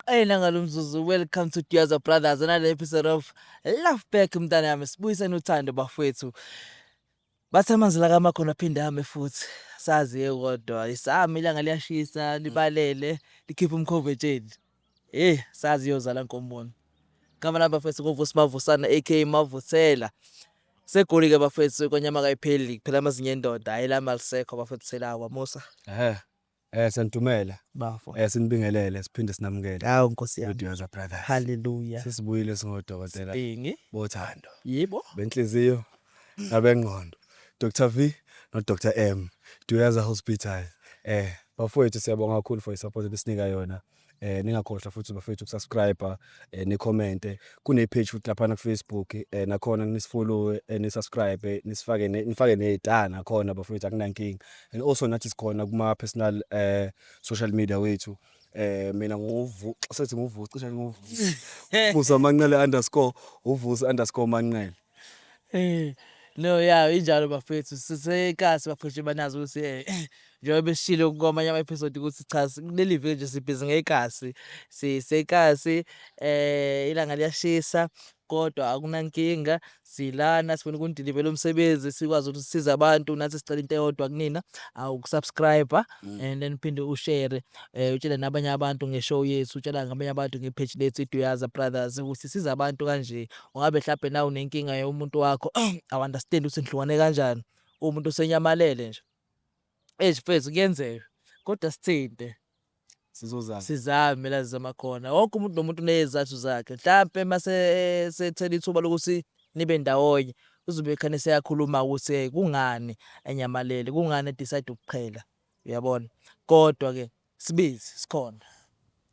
Nangalo mzuzu, welcome to Diaza Brothers, another episode of Love Back mntana yami. Sibuyiseni uthando bafowethu. Bathi amanzi la kamakhona aphinde ame futhi. Sazi kodwa isami ilanga liyashisa, libalele, likhipha umkhove etsheni. Sazi yozala nkomono. Kama namba bafowethu ngovusi Mavusana aka Mavuthela. Segoli ke bafowethu konyama kayipheli kuphela amazinyo endoda ayilama lisekho bafowethu selawa Musa. Santumela Bafo. Sinibingelele siphinde sinamukele. Hawu Nkosi yami. Diaza Brothers. Hallelujah. Sisibuyile singodokotela. Singi. Bothando. Yebo. Benhliziyo nabengqondo. Dr V no Dr M. Diaza Hospital. Bafowethu siyabonga kakhulu for support ebisinika yona. Ningakhohlwa futhi bafethu ukusubscribe ne comment kune page futhi lapha na Facebook nakhona nisifollow nisubscribe nifake nezitana khona bafethu akunankinga and also nathi sikhona kuma personal social media wethu mina sethi nguvusi cishe nguvusi Vusa Manqele _uvusi_Manqele No yeah injalo bafethu sisekasi bafethu banazo ukuthi njengoba besishilo kwamanye ama episode ukuthi cha kuleli village nje sibhizi ngekasi sisekasi ilanga liyashisa kodwa akunankinga silana sifuna ukundeliver umsebenzi sikwazi ukuthi size abantu nathi sicela into eyodwa kunina ukusubscribe and then phinde ushare utshela nabanye abantu ngeshow yethu utshela ngabanye abantu ngepage lethu iDuyaza Brothers ukuthi siza abantu kanje ungabe mhlawumbe nawe unenkinga yomuntu wakho I understand ukuthi nihlukane kanjani umuntu osenyamalele nje mfethu kuyenzeka kodwa sithinte sizame la zamakhona wonke umuntu nomuntu unezathu zakhe mhlawumbe mase sethela ithuba lokuthi nibe ndawonye uzobe ekhane seyakhuluma ukuthi kungani enyamalele kungani decide ukuqhela uyabona kodwa ke sibizi sikhona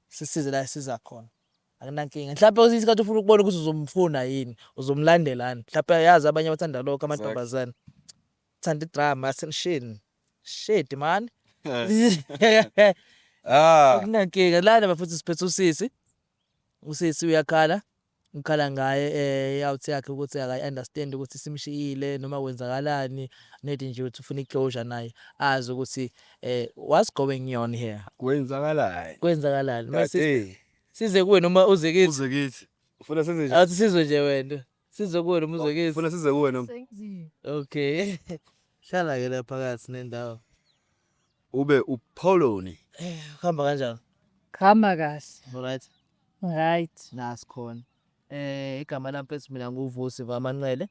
sisize la siza khona akunankinga mhlawumbe kwesinye isikhathi ufuna ukubona ukuthi uzomfuna yini uzomlandelana mhlawumbe yazi abanye bathanda lokho amantombazana thanda idrama senishini shit man akunankinga lana bafuthi siphethe usisi uyakhala ngikhala ngaye out yakhe ukuthi akayi understand ukuthi simshiyile noma kwenzakalani nedi nje ukuthi ufuna iclosure naye azi ukuthi what's going on here kwenzakalani mase size kuwe noma uze kithi ufuna size nje athi sizwe nje wena size kuwe noma uze kithi ufuna size kuwe noma okay hlala ke lapha phakathi nendawo ube upoloni uhamba kanjani Khama kahle. Right. Nasikhona. Igama lami mfethu mina nguvusi Manqele.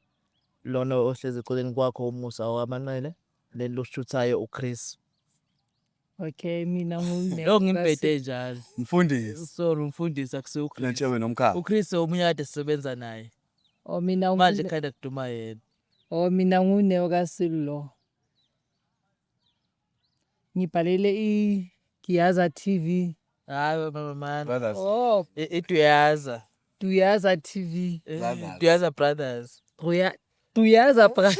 Lona ohlezi eceleni kwakho umusa waManqele. Leli loshuthayo uChris. Okay, mina ngune. Lo ngimphethe njalo. Mfundisi. Sorry umfundisi akusiyo uChris. Lentshebe nomkhaya. uChris omunye kade sisebenza naye. Mina manje kind of duma yena. Mina ngune okaSilo. Ngibhalele Diaza TV. Hayi man. Brothers. iDuyaza. Diaza TV. Diaza Brothers. Diaza Brothers.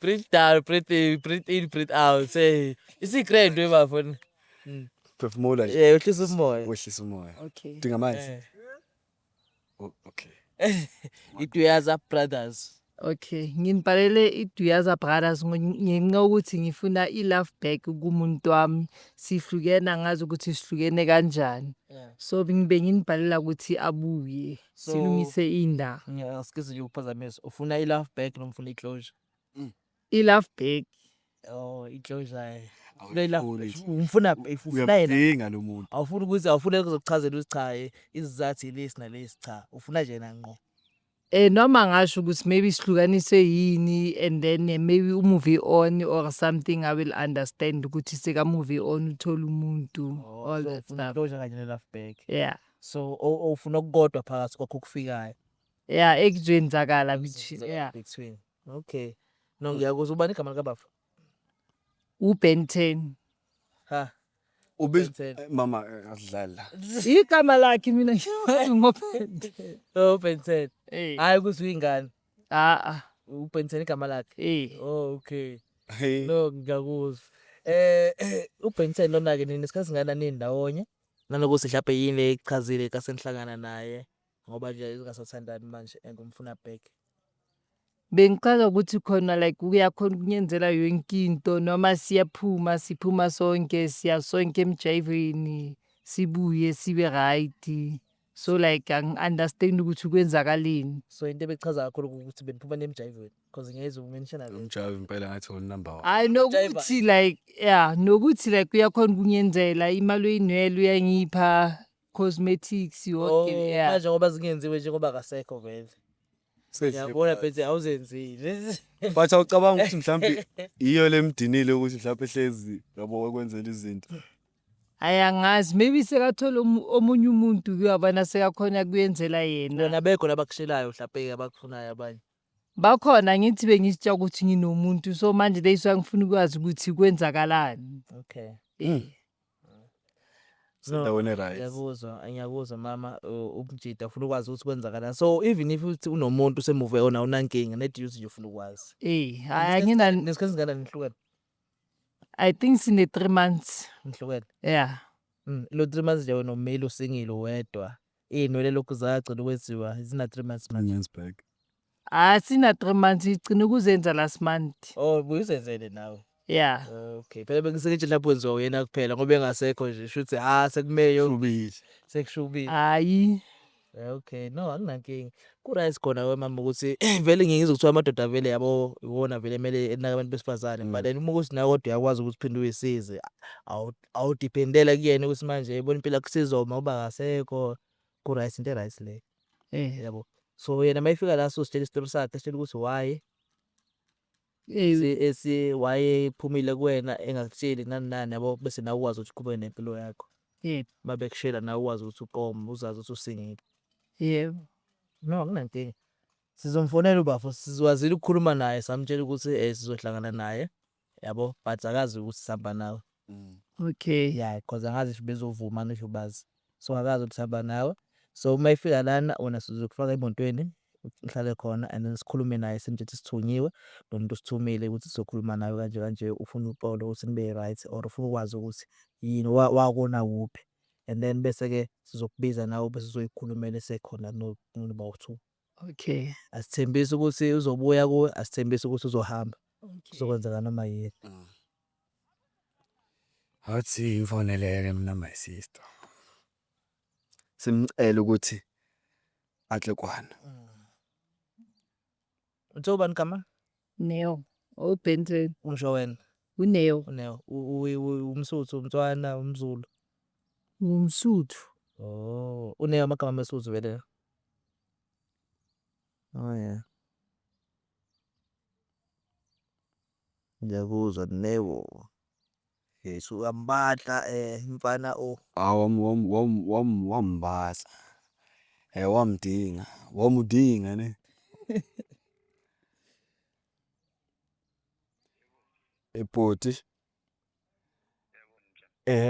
Breathe down, breathe in, breathe out. Say, isikrendi webafoni. Phefumula nje. Uhlisa umoya. Wehlisa umoya. Okay. Dinga amanzi. Okay. iDuyaza Brothers. Okay, nginibhalele Diaza Brothers ngenxa ukuthi ngifuna ilove back kumuntu wami sihlukena ngazi ukuthi sihlukene kanjani. So bengibe nginibhalela ukuthi abuye silungise indawo. Ngiyasikiza nje ukuphazamisa. Ufuna ilove back noma ufuna iclosure? Ilove back. Iclosure. Ufuna yena. Uyadinga lo muntu. Awufuna ukuthi awufuna ukuzokuchazela ukuthi cha izizathu ilesi nalesi cha. Ufuna nje nanqo. Noma ngasho ukuthi maybe sihlukanise yini and then maybe movie on or something I will understand ukuthi seka movie on uthola umuntu all that stuff. Closure kanye ne love back. Yeah. So ufuna ukukodwa phakathi kwakho ukufikayo. Yeah, ekuzwenzakala between. Yeah. Between. Okay. No ngiyakuzwa ubani igama likaBafu? uBen10. Ha. Mama asidlala. Igama lakhe mina ngoBen10. Ben10. Hayi kuzwe ingane. uBen10 igama lakhe. Okay. No ngiyakuzwa. uBen10 lona ke nini isikhathi singana nini ndawonye? Nanokuthi mhlawumbe yini echazile kasenihlangana naye ngoba nje ingasathandani manje and umfuna back. Bengichaza ukuthi khona like uyakhona ukunyenzela yonke into noma siphuma sonke siya sonke emjayivini sibuye sibe right. So like angi-understand ukuthi kwenzakaleni. So into ebechaza kakhulu ukuthi beniphuma nemjayivweni because ngiyezwa umention Lo that. mjavu impela ngathi number 1. Hayi nokuthi like nokuthi like uyakhona ukunyenzela imali oyinwele uyangipha cosmetics yonke Manje ngoba zingenziwe njengoba akasekho vele. Ngiyabona phethe awuzenzile. But awucabanga ukuthi mhlambi iyo lemdinile ukuthi mhlawumbe ehlezi yabo kwenzela izinto. Ayangazi maybe sekathola omunye umuntu kuyabana sekakhona kuyenzela yena. Bona bekho labakushelayo mhlawumbe abakufunayo abanye. Bakhona ngithi bengisitsha ukuthi nginomuntu so manje leyiswa ngifuna ukwazi ukuthi kwenzakalani. Okay. Sendaweni right. Ngiyakuzwa mama umjida ufuna ukwazi ukuthi kwenzakalani. So even if uthi unomuntu semuve ona unankinga net use nje ufuna ukwazi. Hayi ngina nesikhathi singana nihlukene. I think sine 3 months. Nihlukene. Yeah. Lo 3 months nje wena umile usingile wedwa. Inwele lokhu zagcina ukwenziwa izina 3 months manje. Johannesburg. Sina 3 months igcina ukuzenza last month. Buyizenzele nawe. Yeah. Okay. Phela bengisekethi lapho wenziwa uyena kuphela ngoba engasekho nje shuthi sekumele Shubile. sekushubile. Hayi. Okay. No akunankinga. Kuright khona wemama ukuthi vele ngizokuthiwa amadoda vele yabo iwona vele emele enaka abantu besifazane but then uma ukuthi nawe kodwa uyakwazi ukuthi uphinde uyisize awudependela kuyena ukuthi manje yibona impela kusizoma uba akasekho kuright into right le. Yabo. So yena mayifika la so sitshela isitori sakhe sitshela ukuthi why why phumile kuwena engakutsheli nani nani yabo bese nawe ukwazi ukuthi uqhubeke nempilo yakho. Mabekushela nawe ukwazi ukuthi uqome uzazi ukuthi usingile. Yebo. No akunankinga. Sizomfonela ubafo sizwazile ukukhuluma naye samtshela ukuthi sizohlangana naye yabo but akazi ukuthi sihamba nawe. Okay. Yeah because angazi if bezovuma ngisho bazi. So akazi ukuthi sihamba nawe. So mayifika lana wona sizokufaka emotweni uhlale khona and then sikhulume naye simthethe sithunyiwe nomuntu sithumile ukuthi sizokhuluma nawe kanje kanje ufuna uxolo ukuthi nibe right or ufuna ukwazi ukuthi yini wakona kuphi and then bese ke sizokubiza nawe bese sizoyikhulumela sekhona no2. Okay. Asithembise ukuthi uzobuya kuwe asithembise ukuthi uzohamba. Uzokwenza noma yini. Hathi imfoneleke mina my sister. Simcela ukuthi atle kwana. Uthoba nkama? Neo. Benton. Ungisho wena. Uneo. Umsuthu, umTswana, umZulu. Umsuthu. Uneo amagama amasuthu vele. Yeah. Ngiyakuzwa Neo. Yesu ambadla mfana Wambaza. Wamudinga ne. Ebhoti.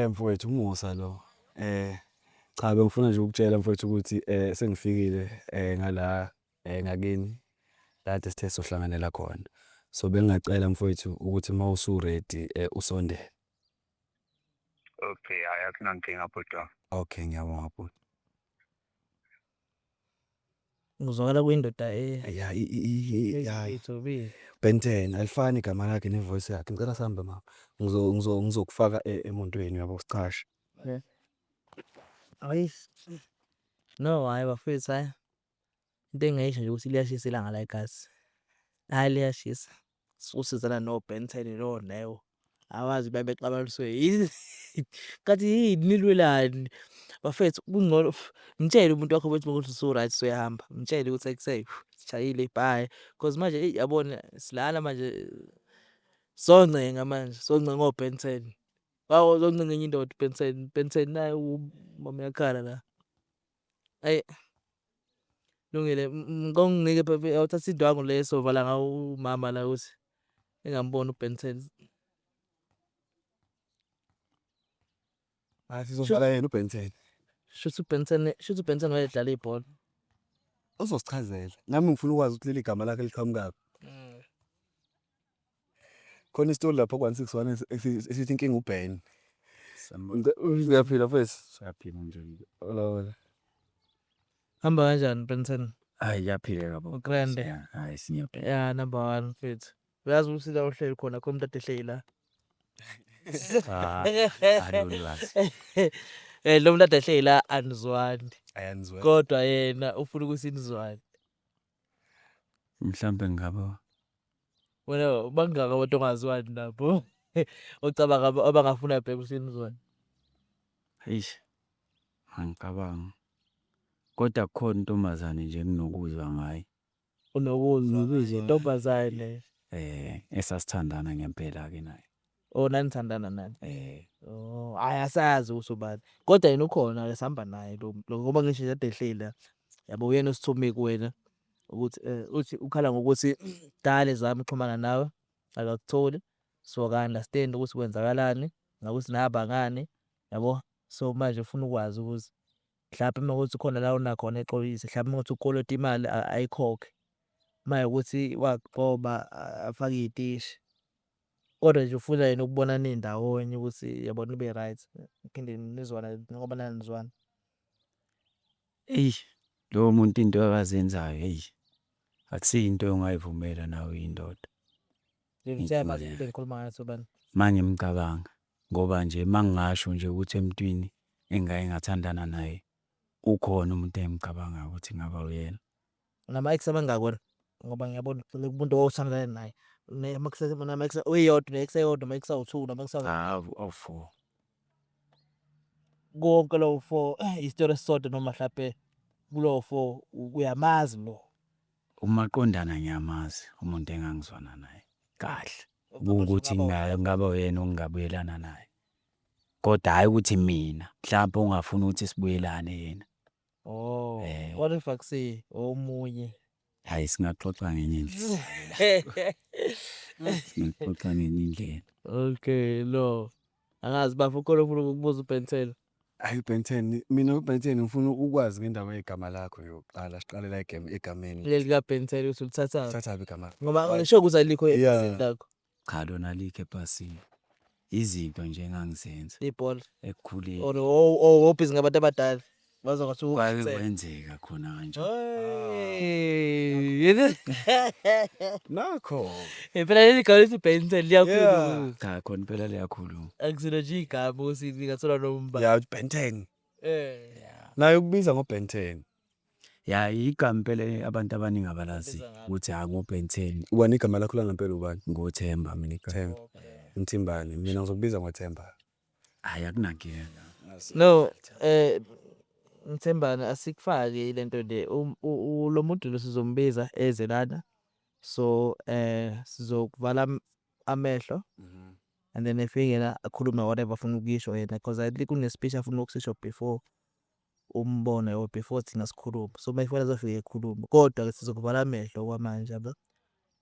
Mfowethu umusa lo. Cha bengifuna nje ukutshela mfowethu ukuthi sengifikile ngala ngakini la sithe sohlanganela khona. So bengingacela mfowethu ukuthi mawusu ready usondele. Okay, akunankinga bhuti. Okay ngiyabonga bhuti. ngizwakala kuyindoda yeah Benton alifani igama lakhe nevoice yakhe ngicela sihambe mama ngizokufaka emontweni yabo sichashe. Ayis. No hayi bafethu hayi. Into engayisho nje ukuthi liyashisa ilanga la eGasi. Hayi liyashisa. Usizana no Benton lo Neo. Awazi babexabaniswe yini. Kathi yini nilwelani. Bafethu kungcono mtshele umuntu wakho ukuthi ukuthi so right soyahamba. Mtshele ukuthi akusay sishayile bye because manje yabona silala manje soncenga manje soncenga ngo Benton. Wawo zoncenga enye indoda Benton naye umama yakhala la. Ay lungile ngonginike phela awuthatha indwangu leso vala ngawo umama la uthi engambona uBenton. Sizovala yena uBenton. Shuthi uBenton wayedlala ibhola. Uzosichazela. Nami ngifuna ukwazi ukuthi leli gama lakhe liqhamuka. Khona istori lapha ku161 esithi inkinga uBen. Uyaphila mfethu? Siyaphila nje. Ola. Hamba kanjani Benton? Hayi yaphila yabo. Ugrande. Hayi siyaphila. Yeah number 1 mfethu. Uyazi ukuthi la uhleli khona khona umuntu adehleli la. Anolwazi. lo muntu ade ehleli la anizwani. ayanizwe Kodwa yena ufuna ukuthi nizwane. Mhlambe ngaba Wena bangaka abantu ongazwani nabo? Ocabanga abangafuna phela ukuthi nizwane. eish angicabanga. Kodwa kukhona intombazane nje enginokuzwa ngayo. Unokuzwa intombazane. Esasithandana ngempela ke naye. Oh nanithandana nani? Oh ayasazi usobani. Kodwa yena ukhona ke sihamba naye lo ngoba ngisho nje ade ehleli la. Yabo uyena osithome kuwena ukuthi uthi ukhala ngokuthi dale zami uxhumana nawe akakutholi. So ka understand ukuthi kwenzakalani ngakuthi nabangani yabo. So manje ufuna ukwazi ukuthi mhlawumbe makuthi khona la unakhona exolise mhlawumbe ukuthi ukolota imali ayikhokhe. Maye ukuthi wakuqoba afake izitishi. Kodwa nje ufuna yena ukubona nindawonye ukuthi yabo nibe right. Iphinde nizwana ngoba nanizwana. Lo muntu into akazenzayo akusiyinto ongayivumela nawe indoda. Ngiyamthemba into engikhuluma ngayo sobani. Mangimcabanga ngoba nje mangingasho nje ukuthi emntwini engake ngathandana naye ukhona umuntu engimcabanga ukuthi ngaba uyena. Nama ex abangakona ngoba ngiyabona umuntu owuthandana naye. Nama ex oyodwa ne ex eyodwa ma ex awu2 nama ex Awu4. konke lo 4 isitori esisodwa noma mhlawumbe kulo 4 uyamazi lo. Umaqondana ngiyamazi umuntu engangizwana naye kahle. Ukuthi ngaba uyena ongabuyelana naye. Kodwa hayi ukuthi mina mhlawumbe ungafuna ukuthi sibuyelane yena. Oh what if akusi omunye? Hayi singaxoxa ngenye indlela. Singaxoxa ngenye indlela. Okay lo angazi bafuna ukhona ufuna ukubuza uBentel. ayi Ben10 mina uBen10 ngifuna ukwazi ngendaba yegama lakho yokuqala siqalela egameni Leli ka Bentel uthi ulithatha thatha igama ngoba ngisho ukuthi alikho ephasini lakho. Cha lona likhe ephasini. Izinto nje engangizenza Ibhola ekukhuleni. or obhizi ngabantu abadala bazokwathi Kwake kwenzeka khona kanje. hey nakho phela leli gama lithi Bentel liyakhulu. Cha khona phela liyakhuluma. Akusina nje igama osini ngathola nomba. ya Ben10 Yeah. naye ukubiza ngoBen10 Ya igama phela abantu abaningi abalazi ukuthi ngoBen10 ubani igama lakho langempela ubani ngoThemba mina igama. Themba Mthimbani mina ngizokubiza ngoThemba Hayi akunankinga. No Mthembana asikufake lento le lo muntu lo sizombiza eze lana. So sizokuvala amehlo and then efike la akhulume whatever afuna ukuyisho yena because I think une speech afuna ukusisho before umbone or before thina sikhuluma. So mayifana azofika ekhuluma kodwa ke sizokuvala amehlo kwamanje yabo.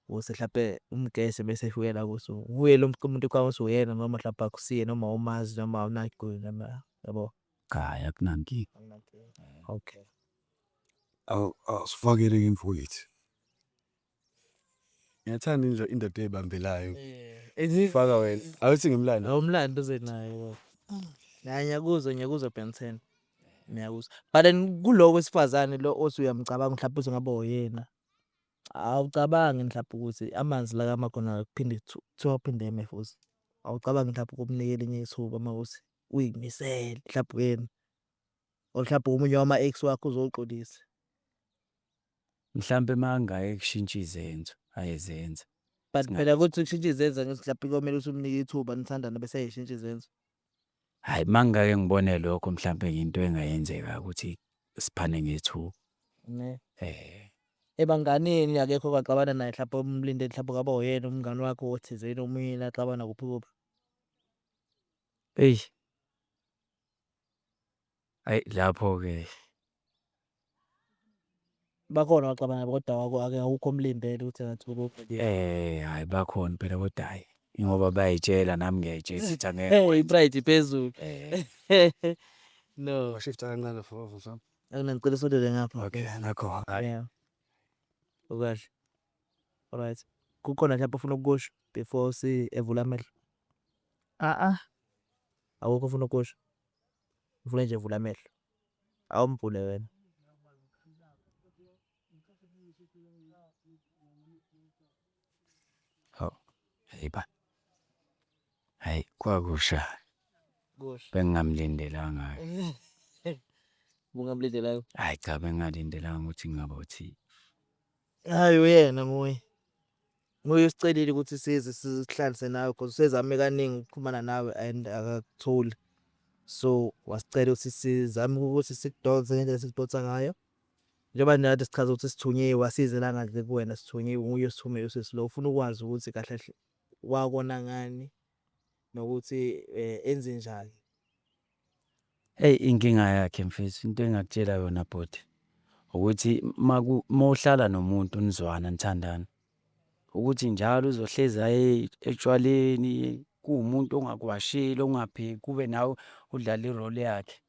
Use mhlawumbe umgese bese efike la kuso. Uye lo muntu kwawuso uyena noma mhlawumbe akusiye noma umazi noma awunagqini noma yabo. Cha akunankinga. Okay. awusifakele imfowethu ngiyathanda nje indoda ebambelayo faka wena awuthi ngimlanda Awumlando uzenayo. Hayi ngiyakuzwa Ben10. Ngiyakuzwa. But then kulo wesifazane lo othi uyamcabanga mhlawumbe uzongaba oyena. Awucabangi mhlawumbe ukuthi amanzi la kamakhona kuphinde kuthiwa phinde eme futhi. Awucabangi mhlawumbe ukumnikela enye ithuba mawuthi uyimisele mhlawumbe yena. Mhlawumbe umunye wama ex wakho uzoqolisa. Mhlambe mangaye kushintsha izenzo ayezenza. But phela kuthi ushintsha izenzo ngithi mhlawumbe komele usumnike ithuba nithandana bese ayishintsha izenzo. Hayi mangake ngibone lokho mhlambe into engayenzeka ukuthi siphane ngethu. Ne. Ebanganeni akekho kwaxabana naye mhlawumbe umlinde mhlawumbe kaba oyena umngani wakho othizeni omunye axabana kuphi kuphi. Hayi lapho ke Bakhona waxabana kodwa ake awukho umlindele ukuthi ngathi ukuphi. hayi bakhona phela kodwa hayi ngoba bayayitshela nami ngiyayitshela ukuthi angeke. Hey pride phezulu. No. washifta kancane for some Angicela sondele ngapha. okay nakho Yeah. Ukahle. Alright. Kukhona mhlawumbe ufuna ukusho before si evula amehlo. Awukho ufuna ukusho. Ufuna nje evula amehlo. Awumbhule wena. Hawu. Hayi ba. Hayi kwakusha. Kusho. bengingamlindelanga. Bungamlindelayo. Hayi cha bengingalindelanga ukuthi ngingaba uthi. Hayi uyena nguye. Nguye usicelile ukuthi size sihlalise nawe because usezame kaningi ukuxhumana nawe and akakutholi. So wasicela ukuthi sizame ukuthi sikudonse ngendlela sikudonsa ngayo. Njengoba nathi sichaza ukuthi sithunyiwe asizelanga nje kuwena sithunyiwe nguye osithumeyo sesilo ufuna ukwazi ukuthi kahle kahle wakona ngani nokuthi enze njani. Hey inkinga yakhe mfethu into engakutshela yona bhuti ukuthi mawuhlala nomuntu nizwana nithandana ukuthi njalo uzohleza etshwaleni kuwumuntu ongakwashile ongapheki kube nawe udlala irole yakhe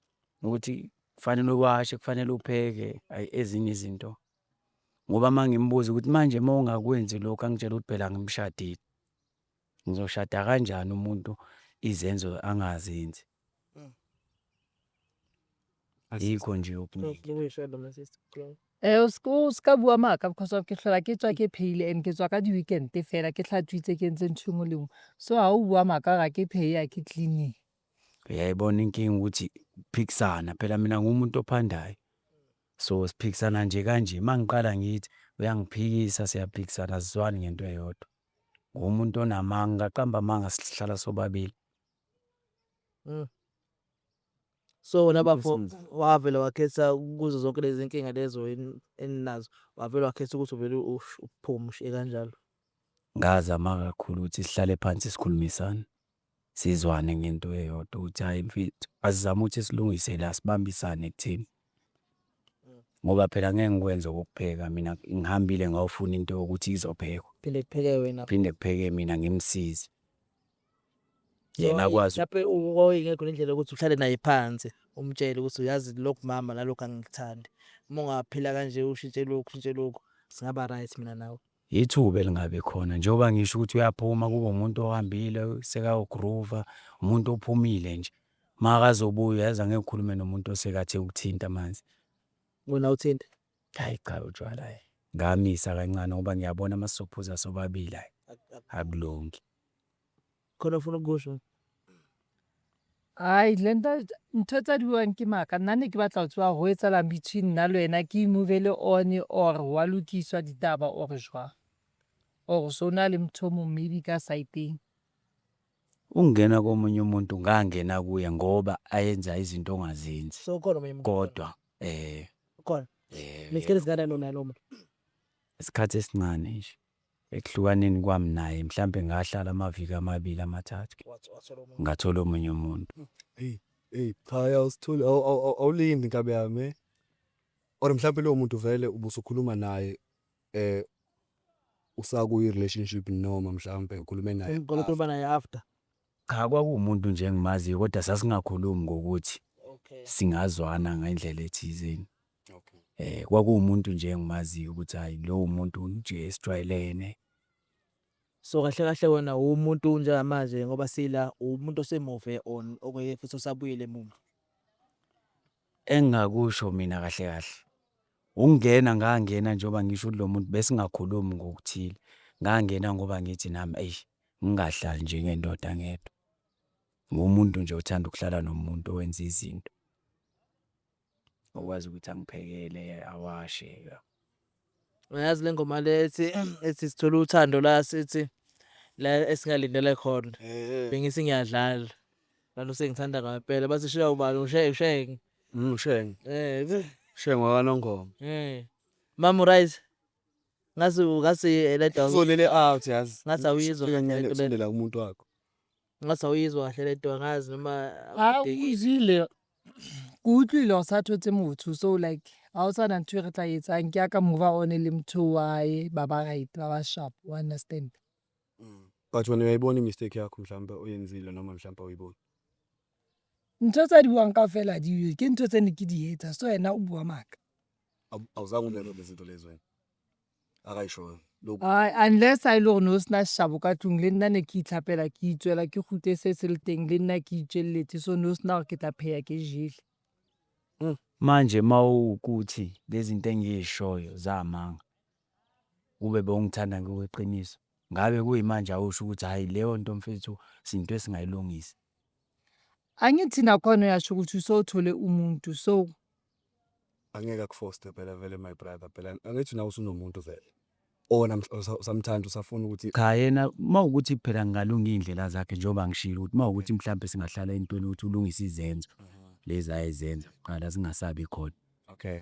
ukuthi kufanele uwashe kufanele upheke ezinye izinto ngoba mangimbuza ukuthi manje mawungakwenzi lokho angitshela ukuthi phela ngimshadile ngizoshada kanjani umuntu izenzo angazenzi yikho nje okuningi. Ska bua maka because of ke hlola ke tswa ke phehile and ke tswa ka di-weekend fela ke hlatswitse ke entse ntho e nngwe le nngwe. So ha o bua maka ga ke phehe ha ke clean-ile. Uyayibona inkinga ukuthi ukuphikisana phela mina ngumuntu ophandayo so siphikisana nje kanje mangiqala ngithi uyangiphikisa siyaphikisana asizwani ngento eyodwa ngumuntu onamanga ngaqamba amanga sihlala sobabili. So nabafo wavela wakhetha kuzo zonke lezi inkinga lezo eninazo wavela wakhetha ukuthi uvele uphume ushiye kanjalo. Ngazama kakhulu ukuthi sihlale phansi sikhulumisane sizwane ngento eyodwa ukuthi hayi mfethu asizame ukuthi silungise la sibambisane kuthini ngoba phela ngeke ngikwenze ukupheka mina ngihambile ngawufuna into yokuthi izophekwa Phinde kupheke wena. phinde kupheke mina ngimsize yena akwazi lapho ungekho nendlela ukuthi uhlale naye phansi umtshele ukuthi uyazi lokhu mama nalokho angikuthandi. Uma ungaphila kanje ushintshe lokhu singaba right mina nawe. ithuba elingabe khona njengoba ngisho ukuthi uyaphuma kube umuntu ohambile sekayogroova umuntu ophumile nje makazobuya yaza ngeke ukhulume nomuntu osekathe ukuthinta manje Wena uthinte. hayi cha utshwala ngamisa kancane ngoba ngiyabona amasophuza sobabili hayi akulungi Khona ufuna ukusho. Ai lenta ntho tsa di buang ke maka nna ne ke batla ho tseba ho etsahalang between nna le wena ke move-ele on or wa lokiswa ditaba or jwang or so na le motho o mong maybe ka side-eng. ungena komunye umuntu ngangena kuye ngoba ayenza izinto ongazenzi So khona omunye umuntu. kodwa Khona. Nisikele singana nona lo muntu. isikhathi esincane nje ekuhlukaneni kwami naye mhlambe ngahlala amaviki amabili amathathu Wathola umuntu. ngathola omunye umuntu. Cha usithule awulindi inkabe yami. Or mhlawumbe lo muntu vele ubusukhuluma naye usakuyi relationship noma mhlawumbe ukhulume naye. Ngicela ukuba naye after. Cha kwakuwumuntu nje engimaziyo kodwa sasingakhulumi ngokuthi Okay. singazwana ngendlela ethizeni. Okay. Kwakuwumuntu nje engimaziyo ukuthi hayi lo umuntu nje esijwayelene. So kahle kahle wena umuntu njengamanje ngoba sila umuntu osemove on okuye futhi osabuyele emuva. Engakusho mina kahle kahle. Ungena ngangena njengoba ngisho lo muntu bese singakhulumi ngokuthile. Ngangena ngoba ngithi nami ngingahlali nje ngendoda ngedwa. Ngumuntu nje othanda ukuhlala nomuntu owenza izinto. Okwazi ukuthi angiphekele awashe. Uyazi le ngoma lethi sithola uthando la sithi la esingalindele khona. Bengisi ngiyadlala. Lana usengithanda ngempela bathi shisha ubani ushenge. Shenge. Shenge wakanongoma. Mama right. Ngase le dawu. Solele out yazi. Ngathi awuyizwa kancane usondela kumuntu wakho. Ngathi awuyizwa kahle le dawu ngazi noma Ha uzile ke utlwile ho sa thotse motho so like ha o sana ntho e re tla etsang ke aka move on le motho wa e ba right ba ba sharp you understand. But wena uyayibona imistake yakho mhlawumbe oyenzile noma mhlawumbe uyibona. Ntho tsa di buang kaofela di ke ntho tse ne ke di etsa so wena o bua maka. Awuzange ubone lezinto lezo wena. Akayisho lokho. Unless I lo no sna shabo ka tlung le nna ne ke itlhapela ke itswela ke khute se se le teng le nna ke itjelletse so no sna ke tla pheya ke jile. Manje mawukuthi lezi zinto engiyishoyo zamanga ube bongithanda ngokweqiniso ngabe kuyimanje awusho ukuthi hayi leyo nto mfethu izinto esingayilungisa. Angithi nakhona uyasho ukuthi usowuthole umuntu so Angeke akuforce phela vele my brother phela angithi nawe usunomuntu vele ona sometimes usafuna ukuthi Cha yena mawukuthi phela ngalunga indlela zakhe njengoba ngishilo ukuthi mawukuthi mhlambe singahlala entweni ukuthi ulungise izenzo lezi ayezenza qala zingasabi khona. okay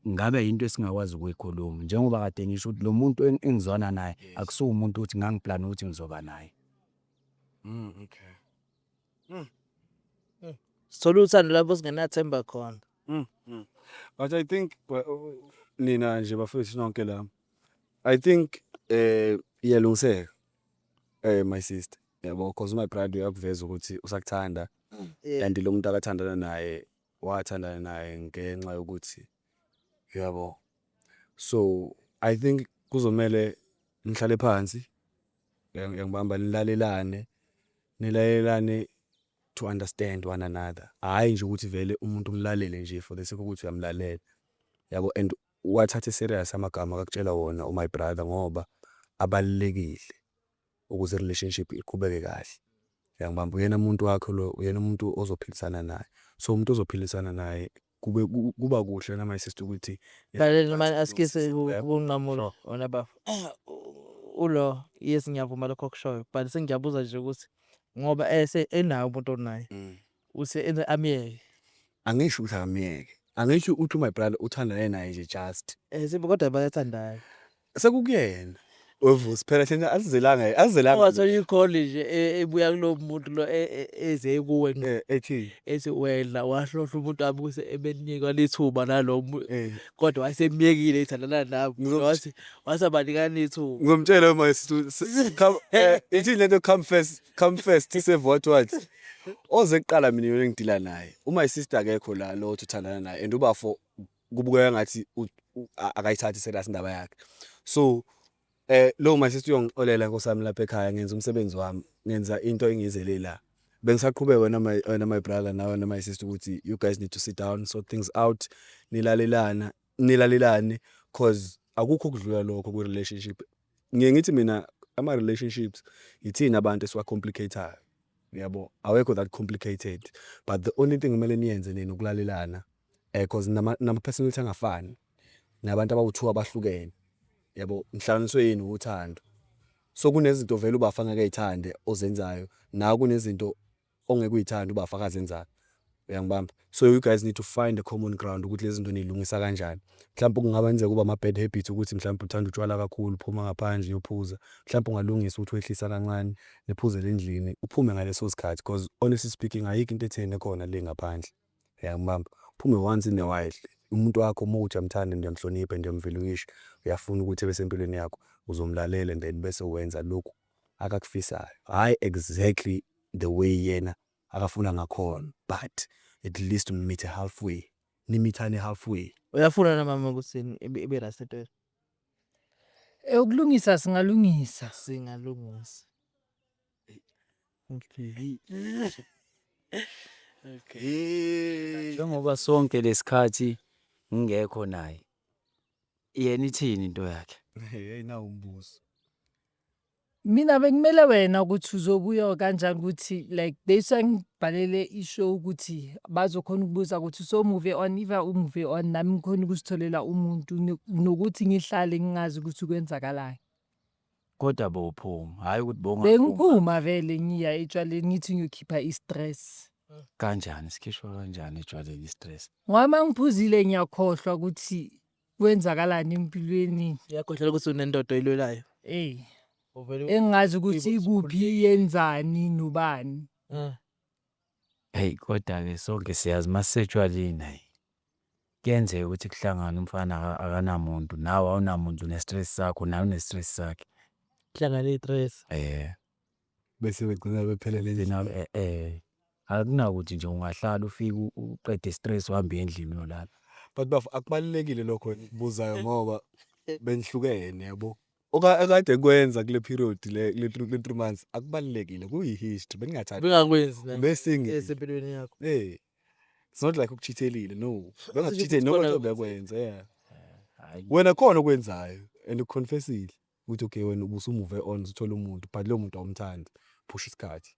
Ngabe into esingakwazi ukuyikhuluma njengoba kade ngisho ukuthi lo muntu engizwana naye akusuka umuntu ukuthi ngangiplan ukuthi ngizoba naye. okay Sithola uthando lapho singenathemba khona. but I think nina nje bafethu nonke la I think iyalungiseka my sister yabo because my brother uyakuveza ukuthi usakuthanda and lo muntu akathandana naye wathandana naye ngenxa yokuthi yabo so I think kuzomela nihlale phansi ngiyangibamba nilalelane to understand one another hayi nje ukuthi vele umuntu umlalele nje for the sake ukuthi uyamlalela yabo and wathathe serious amagama akutshela wona my brother ngoba abalekile ukuze relationship iqhubeke kahle yangibamba uyena umuntu wakho lo uyena umuntu ozophilisana naye so umuntu ozophilisana naye kuba kuhle na my sister ukuthi Lalela manje asikise kunqamulo ona bafu. Ulo yes ngiyavuma lokho kushoyo but sengiyabuza nje ukuthi ngoba enayo umuntu onaye use amyeke. angisho ukuthi akamyeke angisho ukuthi my brother uthandana naye nje just Sibe kodwa bayathandana. sekukuyena ovusi phela thina asizelanga Ungathola i-call nje ebuya kulo muntu lo eze kuwe ethi ethi wena wahlohla umuntu wami kuse ebenikwa lithuba nalo kodwa wayesemyekile ethandana nabo wasabanikana ithuba. ngomtshela my sister come ithi lento come first save what oze kuqala mina yona ngidila naye my sister akekho la lo uthandana naye and uba for kubukeka ngathi akayithathi serious indaba yakhe so lo my sister uyongixolela nkosami lapha ekhaya ngenza umsebenzi wami ngenza into engizele la bengisaqhubeka wena my brother nawe na my sister ukuthi you guys need to sit down sort things out nilalelane cause akukho kudlula lokho ku relationship ngithi mina ama relationships ithina abantu esiwa complicated yabo awekho that complicated but the only thing kumele niyenze nini ukulalelana cause nama personality angafani nabantu abawu2 abahlukene yabo mhlanganiswe yini uthando so kunezinto vele ubafanga kayithande ozenzayo na kunezinto ongeke uyithande ubafaka zenzayo uyangibamba so you guys need to find a common ground ukuthi lezi zinto nilungisa kanjani mhlawumbe kungaba nje kuba ama bad habits ukuthi mhlawumbe uthanda utshwala kakhulu uphuma ngaphandle uyophuza mhlawumbe ungalungisa ukuthi wehlisa kancane nephuze endlini uphume ngaleso sikhathi because honestly speaking ayikho into ethene khona le ngaphandle uyangibamba uphume once in a while umuntu wakho umuthi amthanda ndiyamhlonipha ndiyamvelukisha uyafuna ukuthi ebesempilweni yakho uzomlalela and then bese wenza lokhu akakufisayo hayi exactly the way yena akafuna ngakhona but at least meet halfway nimithane halfway Uyafuna na mama ukuthi ibe rasentweni. ukulungisa singalungisa. Singalungisa. Okay. okay Njengoba sonke lesikhathi ngingekho naye. Yena ithini into yakhe? hey na umbuzo Mina bekumele wena ukuthi uzobuya kanjani ukuthi like they sangibhalele ishow ukuthi bazokhona ukubuza ukuthi so move on if move on nami ngikhona ukusitholela umuntu nokuthi ngihlale ngingazi ukuthi kwenzakalayo. Kodwa bowuphuma hayi ukuthi Bengiphuma vele ngiya etshwaleni ngithi ngiyokhipha i-stress. kanjani sikhishwa kanjani ejwaleni i-stress? Ngoba ngiphuzile ngiyakhohlwa ukuthi kwenzakalani empilweni. Uyakhohlela ukuthi unendodo oyilwelayo. Uvele Engazi ukuthi ikuphi yenzani nobani. Hey kodwa ke sonke siyazi masejwaleni nayi. Kuyenzeka ukuthi kuhlangana umfana akanamuntu nawe awunamuntu une-stress sakho nawe une-stress sakhe. hlangana i-stress. bese begcina bephelele Thina akunakuthi nje ungahlala ufike uqede i-stress uhambe endlini uyolala. but bafu akubalekile lokho nibuzayo ngoba benihlukene yabo okade kwenza kule period le 3 months akubalekile kuyihistory beningathanda Bengakwenzi la. bese Esempilweni yakho. it's not like ukuchithelile no bengakuchitheli Khona nokho bekwenza Hayi wena khona okwenzayo and uconfessile ukuthi okay wena ubusumove on uthola umuntu but lo muntu awumthandi phusha isikhathi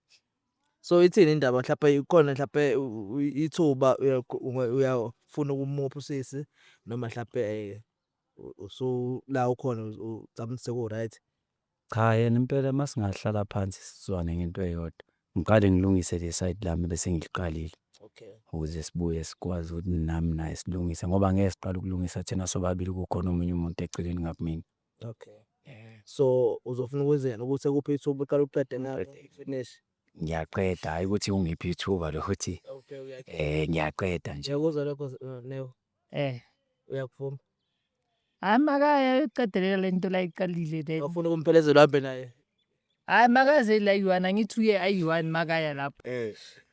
So ithini indaba mhlawumbe ikhona mhlawumbe ithuba uyafuna ukumupha usisi noma mhlawumbe la ukhona ucabanga seku right. Cha yena impela masingahlala phansi sizwane ngento eyodwa. Ngiqale ngilungise le side lami bese ngiliqalile Okay. ukuze sibuye sikwazi ukuthi nami naye silungise ngoba ngeke siqale ukulungisa thina sobabili kukhona omunye umuntu eceleni ngakumina. Okay. So uzofuna ukwenzeni ukuthi ekuphi ithuba uqala uqede na finish. Ngiyaqeda hayi ukuthi ungiphi ithuba lokuthi Okay. ngiyaqeda nje. Ngiyakuzwa lokho Neo Eh. uyakuvuma. Hayi makaya uyiqedelela lento la iqalile le. Ufuna ukumphelezela uhambe naye. Hayi makaze la yi-1 angithi uye ayi-1 makaya lapho.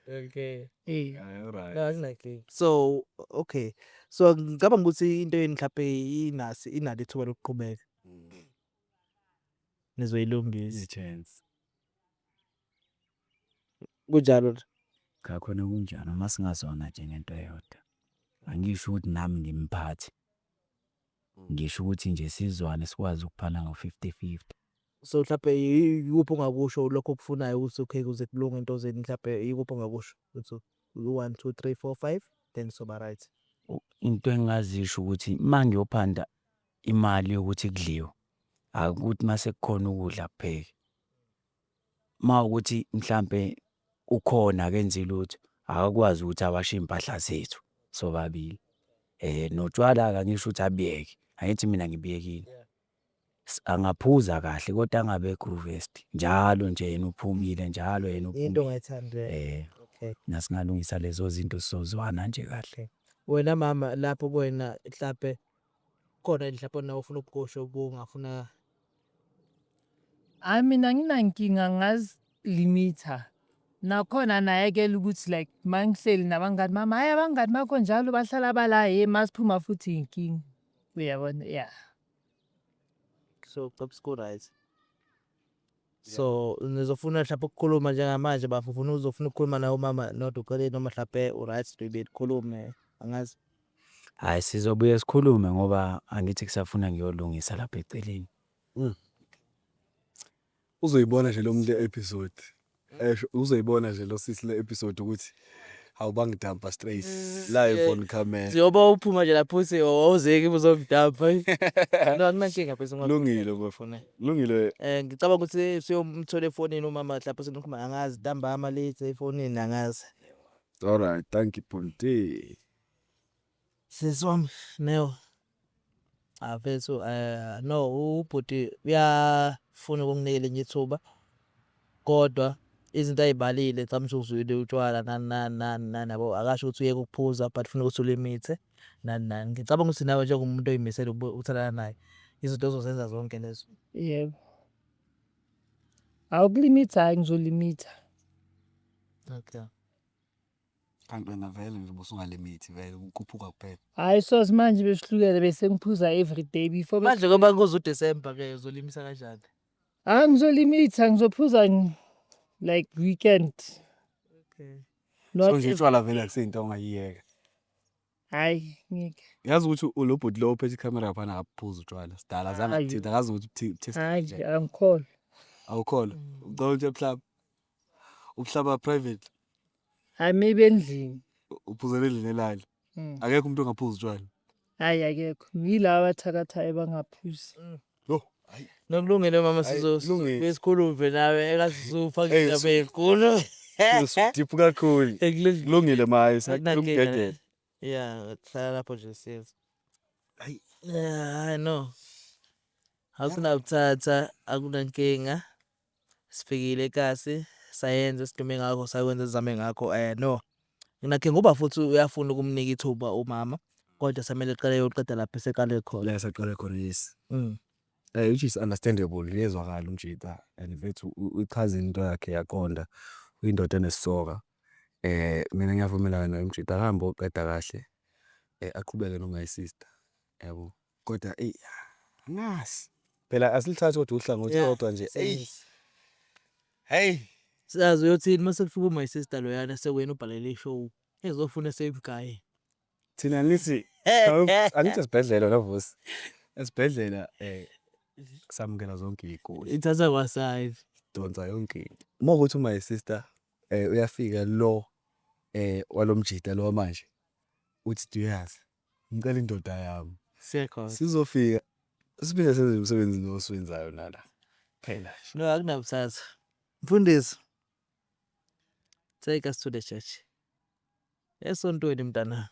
Okay. Alright. No, exactly. So okay. So ngicabanga ukuthi into yeni mhlawumbe inalo ithuba lokuqhubeka. Nizoyilungisa. Chance. Kunjalo nje. Cha khona kunjani masingazona nje ngento eyodwa. Angisho ukuthi nami ngimphathi. Ngisho ukuthi nje sizwane sikwazi ukuphana ngo-50-50. So mhlawumbe yikuphi ongakusho lokho okufunayo ukuthi okay kuze kulunge into zeni mhlawumbe yikuphi ongakusho ukuthi 1 2 3 4 5 then soba right. Into engingazisho ukuthi mangiyophanda imali yokuthi kudliwe akuthi mase kukhona ukudla kupheke. Mawukuthi mhlambe ukhona akenzi lutho akakwazi ukuthi awashe impahla zethu sobabili. Notshwala akangisho ukuthi abiyeke. Angithi mina ngibiyekile. Angaphuza kahle kodwa angabe groovest. Njalo nje yena uphumile njalo yena Into uphumile. ongayithandi. Okay. Nasingalungisa lezo zinto sizozwana nje kahle. Wena mama lapho kuwena mhlawumbe khona mhlawumbe nawe ufuna ukukusho ubungafuna. Hayi mina nginankinga ngazi limiter. Nakhona nayekela ukuthi like mangihleli nabangani mama hayi abangani bakho njalo bahlala bala masiphuma futhi inkinga. Uyabona yeah. So ku right. So nizofuna mhlawumbe ukukhuluma njengamanje bafuna uzofuna ukukhuluma nawe mama noDukoleni noma mhlawumbe right to be khulume angazi. Hayi sizobuye sikhulume ngoba angithi kusafuna ngiyolungisa lapha eceleni. Uzoyibona nje lo muntu episode. Uzoyibona nje lo sisi le episode ukuthi awubangidampa straight live on camera. Siyoba uphuma nje lapho uthi awuzeki uzomdampa. No akunankinga phela Lungile ngofuna. Lungile. Ngicabanga ukuthi siyomthola efonini umama mhlawumbe sinokhuluma angazi ntambama late efonini angazi. Alright, thank you Ponte. Siswami Neo. Afethu no ubhuti uyafuna ukunginikela enye ithuba. Kodwa izinto ayibalile cha msuzwile utshwala nani yabo akasho ukuthi uyeke ukuphuza but ufuna ukuthi ulimithe nani. Ngicabanga ukuthi nawe njengomuntu oyimisela uthandana naye izinto ozozenza zonke lezo. Yebo. Awukulimita hayi ngizolimita. Okay. Kanti wena vele nje usungalimithi vele ukukhuphuka kuphela. Hayi so manje besihlukene bese ngiphuza every day before Manje ngoba kuzo December ke uzolimisa kanjani? Ngizolimita ngizophuza like weekend. Okay. So nje utshwala vele akuseyinto ongayiyeka. Hayi ngeke. Yazi ukuthi ulobhuti lo ophethe icamera yaphana akaphuza utshwala. Sidala zange thina akazi ukuthi test Hayi nje. angikholwa. Awukholwa. Ucela ukuthi ubuhlaba private. Hayi maybe endlini. Uphuzele endlini elali. Akekho umuntu ongaphuza utshwala. Hayi akekho. Yilabo abathakathayo bangaphuzi. Yo, hayi. Nokulungile mama sikhulume nawe ekasizufa indaba enkulu. Deep kakhulu. Kulungile maye sakulungedela. Yeah, hlala lapho nje siyenza. Hayi. I know. Akunabuthatha, akunankinga. Sifikile ekhasi, sayenza sidume ngakho, sakwenza sizame ngakho. No. Nginakhe ngoba futhi uyafuna ukumnika ithuba umama, kodwa samele qale yoqeda lapha eseqale khona. La saqale khona yes. Which is understandable liyezwakala umjita and vethu uchaza into yakhe yaqonda uyindoda enesoka. Mina ngiyavumelana naye umjita ahambe oqeda kahle. Aqhubeke noma isister. Yabo. Kodwa ngasi. Phela asilithatha kodwa uhlangothi kodwa nje. Hey. Siyazi uyothini mase kufika my sister loyana sekwena ubhalele ishow. Ezofuna save guy. Thina nisi angithi esibhedlela novusi. Esibhedlela kusamukela zonke igoli. Ithatha kwaside. Donsa yonke into. Mawukuthi my sister uyafika lo walomjida lo manje uthi duyazi ngicela indoda yami Siyakhona. sizofika siphinde senze umsebenzi nosiwenzayo nala phela nje. No, akunabuthatha. Mfundisi. Take us to the church. Esontweni mntana.